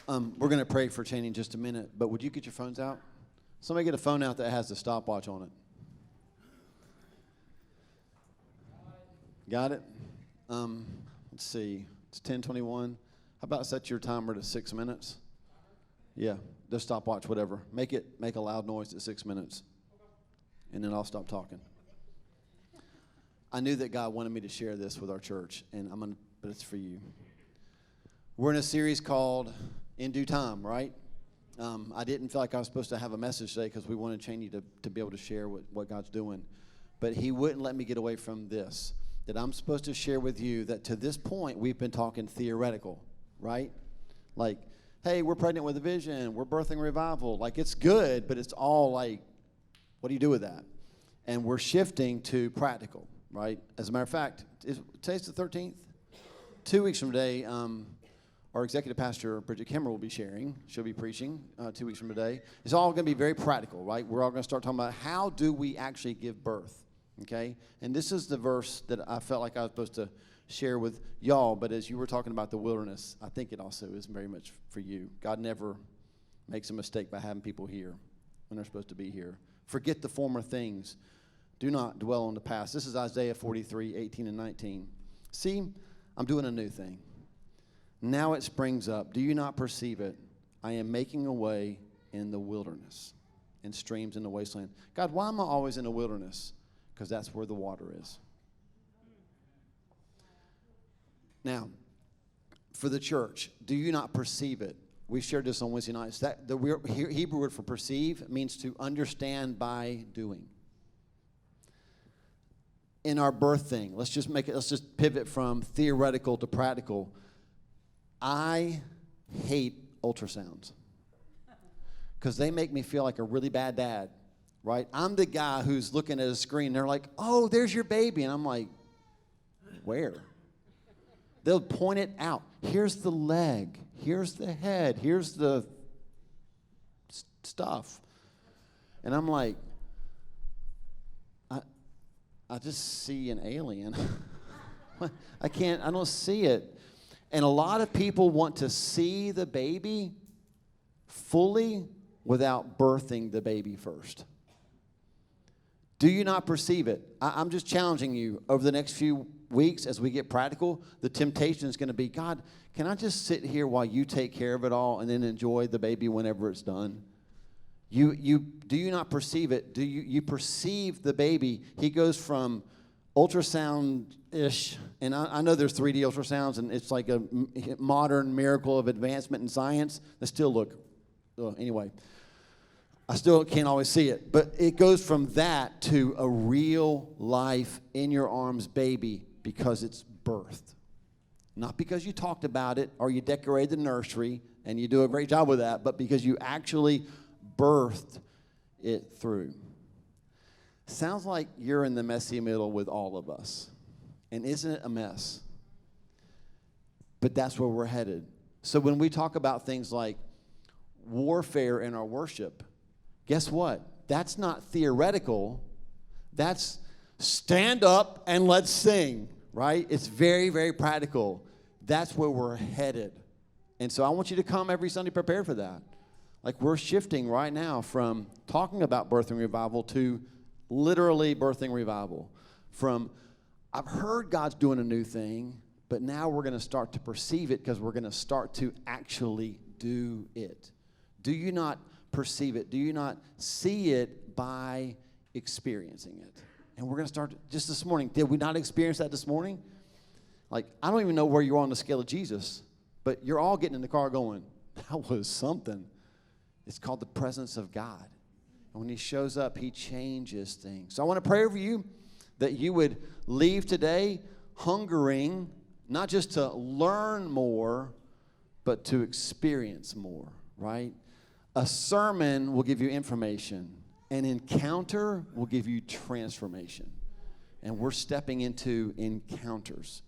We're going to pray for Channing in just a minute, but would you get your phones out? Somebody get a phone out that has the stopwatch on it. Got it? Let's see. It's 10:21. How about set your timer to 6 minutes? Yeah, the stopwatch, whatever. Make a loud noise at 6 minutes, and then I'll stop talking. I knew that God wanted me to share this with our church, and but it's for you. We're in a series called In Due Time, right? I didn't feel like I was supposed to have a message today because we wanted Cheney to be able to share what God's doing. But he wouldn't let me get away from this, that I'm supposed to share with you that to this point we've been talking theoretical, right? Like, hey, we're pregnant with a vision, we're birthing revival. Like, it's good, but it's all like, what do you do with that? And we're shifting to practical, right? As a matter of fact, today's the 13th. 2 weeks from today, our executive pastor, Bridget Kimmer, will be sharing. She'll be preaching 2 weeks from today. It's all going to be very practical, right? We're all going to start talking about how do we actually give birth, okay? And this is the verse that I felt like I was supposed to share with y'all, but as you were talking about the wilderness, I think it also is very much for you. God never makes a mistake by having people here when they're supposed to be here. Forget the former things. Do not dwell on the past. This is Isaiah 43, 18 and 19. See, I'm doing a new thing. Now it springs up. Do you not perceive it? I am making a way in the wilderness and streams in the wasteland. God, why am I always in the wilderness? Because that's where the water is. Now, for the church, do you not perceive it? We shared this on Wednesday nights. That the Hebrew word for perceive means to understand by doing. In our birth thing, let's just pivot from theoretical to practical. I hate ultrasounds because they make me feel like a really bad dad, right? I'm the guy who's looking at a screen. They're like, oh, there's your baby. And I'm like, where? They'll point it out. Here's the leg. Here's the head. Here's the stuff. And I'm like, I just see an alien. I don't see it. And a lot of people want to see the baby fully without birthing the baby first. Do you not perceive it? I'm just challenging you over the next few weeks as we get practical. The temptation is going to be, God, can I just sit here while you take care of it all and then enjoy the baby whenever it's done? Do you not perceive it? Do you perceive the baby? He goes from ultrasound-ish, and I know there's 3D ultrasounds, and it's like a modern miracle of advancement in science. They still look, anyway, I still can't always see it. But it goes from that to a real life in your arms baby because it's birthed. Not because you talked about it or you decorated the nursery, and you do a great job with that, but because you actually birthed it through. Sounds like you're in the messy middle with all of us. And isn't it a mess? But that's where we're headed. So when we talk about things like warfare in our worship, guess what? That's not theoretical. That's stand up and let's sing, right? It's very, very practical. That's where we're headed. And so I want you to come every Sunday prepared for that. Like, we're shifting right now from talking about birthing revival to literally birthing revival. From, I've heard God's doing a new thing, but now we're going to start to perceive it because we're going to start to actually do it. Do you not perceive it? Do you not see it by experiencing it? And we're going to start just this morning. Did we not experience that this morning? Like, I don't even know where you are on the scale of Jesus, but you're all getting in the car going, that was something. It's called the presence of God. And when he shows up, he changes things. So I want to pray over you that you would leave today hungering, not just to learn more, but to experience more, right? A sermon will give you information. An encounter will give you transformation. And we're stepping into encounters.